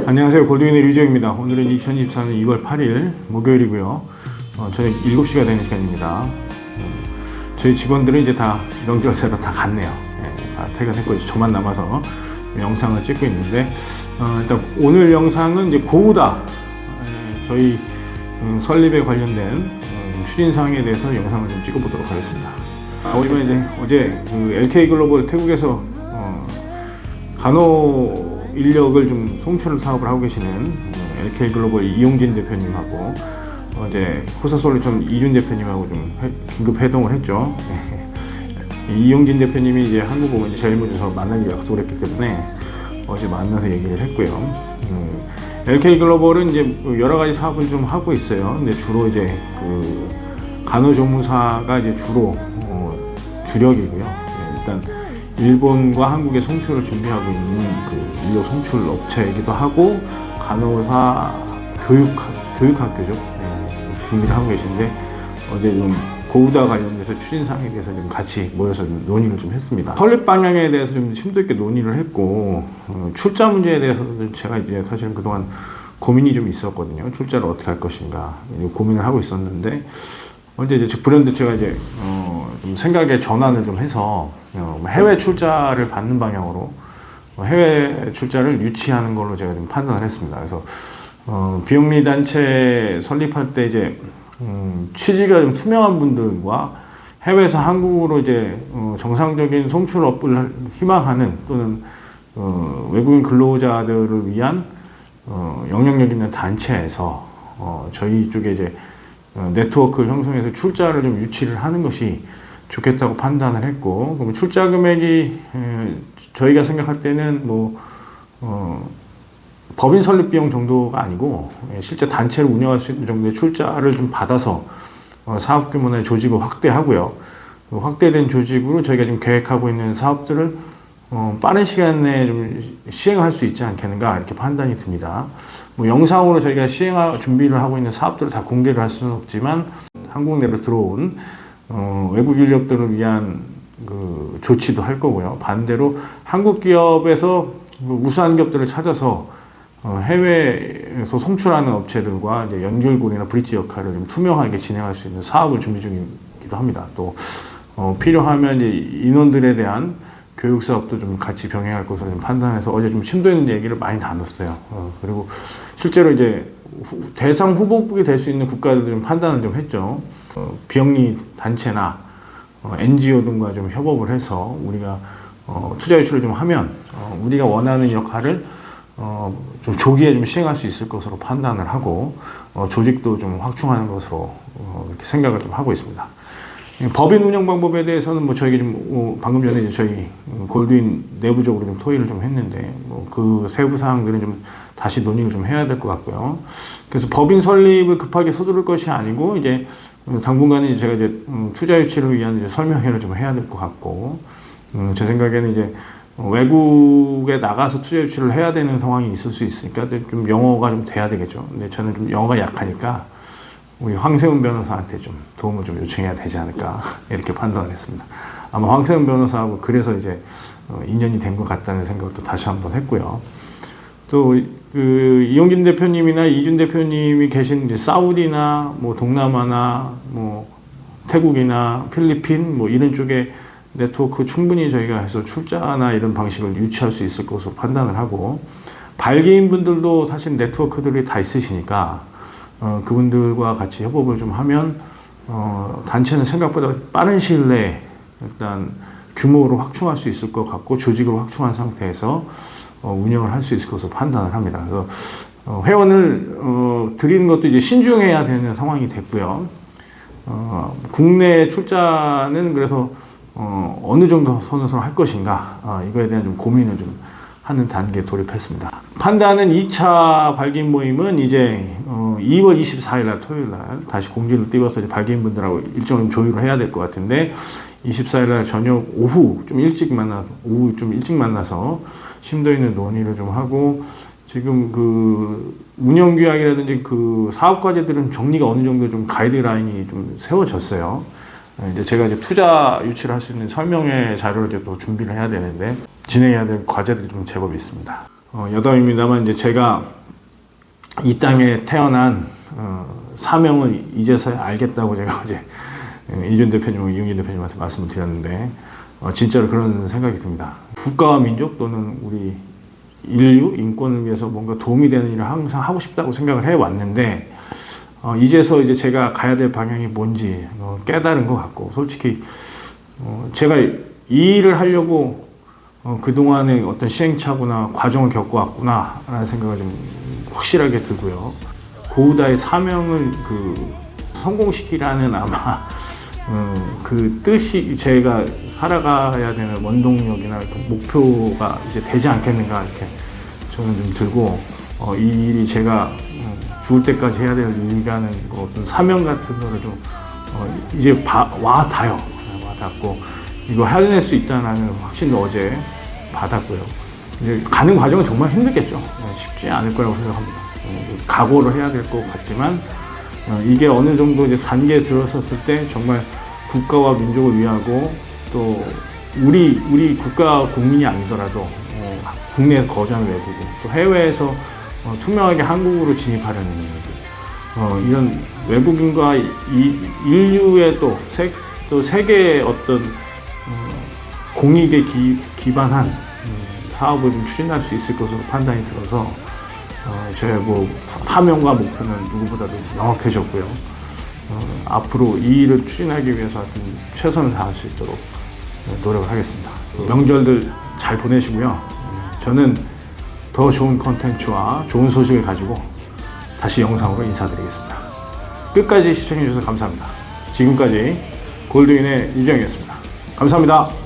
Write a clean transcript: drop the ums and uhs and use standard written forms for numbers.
안녕하세요. 골드윈의 류지영입니다. 오늘은 2024년 2월 8일 목요일이고요. 저녁 7시가 되는 시간입니다. 저희 직원들은 이제 다 명절새로 다 갔네요. 다 퇴근했고 이제 저만 남아서 영상을 찍고 있는데 일단 오늘 영상은 이제 고우다 저희 설립에 관련된 추진사항에 대해서 영상을 좀 찍어보도록 하겠습니다. 우리가 이제 어제 그 LK글로벌 태국에서 간호 인력을 좀 송출 사업을 하고 계시는 LK글로벌 이용진 대표님하고 어제 호사솔루션 이준 대표님하고 좀 긴급 회동을 했죠. 이용진 대표님이 이제 한국 오면 이제 제일 먼저 만나기로 약속을 했기 때문에 어제 만나서 얘기를 했고요. LK글로벌은 이제 여러 가지 사업을 좀 하고 있어요. 근데 주로 이제 그 간호조무사가 이제 주로 주력이고요. 일단 일본과 한국의 송출을 준비하고 있는 그 인력 송출 업체이기도 하고 간호사 교육학교죠. 준비를 하고 계신데 어제 좀 고우다 관련돼서 추진사항에 대해서 좀 같이 모여서 좀 논의를 좀 했습니다. 설립 방향에 대해서 좀 심도 있게 논의를 했고 출자 문제에 대해서도 제가 이제 사실은 그동안 고민이 좀 있었거든요. 출자를 어떻게 할 것인가 고민을 하고 있었는데 언제 이제 불현듯 제가 이제 좀 생각의 전환을 좀 해서 해외 출자를 받는 방향으로 해외 출자를 유치하는 걸로 제가 좀 판단을 했습니다. 그래서 비영리 단체 설립할 때 이제 취지가 좀 투명한 분들과 해외에서 한국으로 이제 정상적인 송출업을 희망하는 또는 외국인 근로자들을 위한 영향력 있는 단체에서 저희 쪽에 이제 네트워크 형성해서 출자를 좀 유치를 하는 것이 좋겠다고 판단을 했고, 그럼 출자 금액이 저희가 생각할 때는 뭐 법인 설립 비용 정도가 아니고 실제 단체를 운영할 수 있는 정도의 출자를 좀 받아서 사업 규모나 조직을 확대하고요. 확대된 조직으로 저희가 지금 계획하고 있는 사업들을 빠른 시간 내에 좀 시행할 수 있지 않겠는가 이렇게 판단이 듭니다. 뭐 영상으로 저희가 준비를 하고 있는 사업들을 다 공개를 할 수는 없지만 한국 내로 들어온 외국 인력들을 위한 그 조치도 할 거고요. 반대로 한국 기업에서 우수한 기업들을 찾아서 해외에서 송출하는 업체들과 이제 연결고리나 브릿지 역할을 좀 투명하게 진행할 수 있는 사업을 준비 중이기도 합니다. 또 필요하면 이제 인원들에 대한 교육 사업도 좀 같이 병행할 것으로 좀 판단해서 어제 좀 심도 있는 얘기를 많이 나눴어요. 그리고 실제로 이제 대상 후보국이 될 수 있는 국가들도 좀 판단을 좀 했죠. 비영리 단체나 NGO 등과 좀 협업을 해서 우리가 투자 유치를 좀 하면 우리가 원하는 역할을 좀 조기에 좀 시행할 수 있을 것으로 판단을 하고 조직도 좀 확충하는 것으로 이렇게 생각을 좀 하고 있습니다. 법인 운영 방법에 대해서는 뭐 저희가 좀 방금 전에 이제 저희 골드윈 내부적으로 좀 토의를 좀 했는데 그 세부 사항들은 좀 다시 논의를 좀 해야 될 것 같고요. 그래서 법인 설립을 급하게 서두를 것이 아니고 이제 당분간은 제가 이제 투자 유치를 위한 이제 설명회를 좀 해야 될 것 같고 제 생각에는 이제 외국에 나가서 투자 유치를 해야 되는 상황이 있을 수 있으니까 좀 영어가 좀 돼야 되겠죠. 근데 저는 좀 영어가 약하니까 우리 황세훈 변호사한테 좀 도움을 좀 요청해야 되지 않을까 이렇게 판단을 했습니다. 아마 황세훈 변호사하고 그래서 이제 인연이 된 것 같다는 생각을 또 다시 한번 했고요. 또 그 이용진 대표님이나 이준 대표님이 계신 이제 사우디나 뭐 동남아나 뭐 태국이나 필리핀 뭐 이런 쪽에 네트워크 충분히 저희가 해서 출자나 이런 방식을 유치할 수 있을 것으로 판단을 하고 발기인 분들도 사실 네트워크들이 다 있으시니까 그분들과 같이 협업을 좀 하면 단체는 생각보다 빠른 시일 내에 일단 규모로 확충할 수 있을 것 같고 조직으로 확충한 상태에서 운영을 할 수 있을 것으로 판단을 합니다. 그래서 회원을 드리는 것도 이제 신중해야 되는 상황이 됐고요. 국내 출자는 그래서 어느 정도 선에서 할 것인가 이거에 대한 좀 고민을 좀 하는 단계에 돌입했습니다. 판단은 2차 발기인 모임은 이제 2월 24일 날 토요일 날 다시 공지를 띄워서 발기인분들하고 일정을 조율을 해야 될 것 같은데 24일 날 저녁 오후 좀 일찍 만나서 심도 있는 논의를 좀 하고 지금 그 운영 규약이라든지 그 사업 과제들은 정리가 어느 정도 좀 가이드라인이 좀 세워졌어요. 이제 제가 이제 투자 유치를 할 수 있는 설명회 자료를 이제 또 준비를 해야 되는데 진행해야 될 과제들이 좀 제법 있습니다. 여담입니다만 이제 제가 이 땅에 태어난 사명을 이제서야 알겠다고 제가 어제 이준 대표님하고 이용진 대표님한테 말씀을 드렸는데 진짜로 그런 생각이 듭니다. 국가와 민족 또는 우리 인류 인권을 위해서 뭔가 도움이 되는 일을 항상 하고 싶다고 생각을 해왔는데 이제서 이제 제가 가야 될 방향이 뭔지 깨달은 것 같고, 솔직히 제가 이 일을 하려고 그동안의 어떤 시행착오나 과정을 겪어왔구나라는 생각을 좀 확실하게 들고요. 고우다의 사명을 성공시키라는 아마 그 뜻이 제가 살아가야 되는 원동력이나 목표가 이제 되지 않겠는가, 이렇게 저는 좀 들고, 이 일이 제가 죽을 때까지 해야 될 일이라는 어떤 사명 같은 거를 좀 이제 와닿아요. 와닿고 이거 해낼 수 있다는 확신도 어제 받았고요. 이제 가는 과정은 정말 힘들겠죠. 쉽지 않을 거라고 생각합니다. 각오를 해야 될 것 같지만 이게 어느 정도 이제 단계에 들어섰을 때 정말 국가와 민족을 위하고, 또 우리 국가 국민이 아니더라도 국내에 거주하는 외국인, 또 해외에서 투명하게 한국으로 진입하려는 일들, 이런 외국인과 인류의 또 세계의 어떤 공익에 기반한 사업을 좀 추진할 수 있을 것으로 판단이 들어서 저의 사명과 목표는 누구보다도 명확해졌고요. 앞으로 이 일을 추진하기 위해서 최선을 다할 수 있도록 노력을 하겠습니다. 명절들 잘 보내시고요. 저는 더 좋은 컨텐츠와 좋은 소식을 가지고 다시 영상으로 인사드리겠습니다. 끝까지 시청해 주셔서 감사합니다. 지금까지 골드윈의 유정이었습니다. 감사합니다.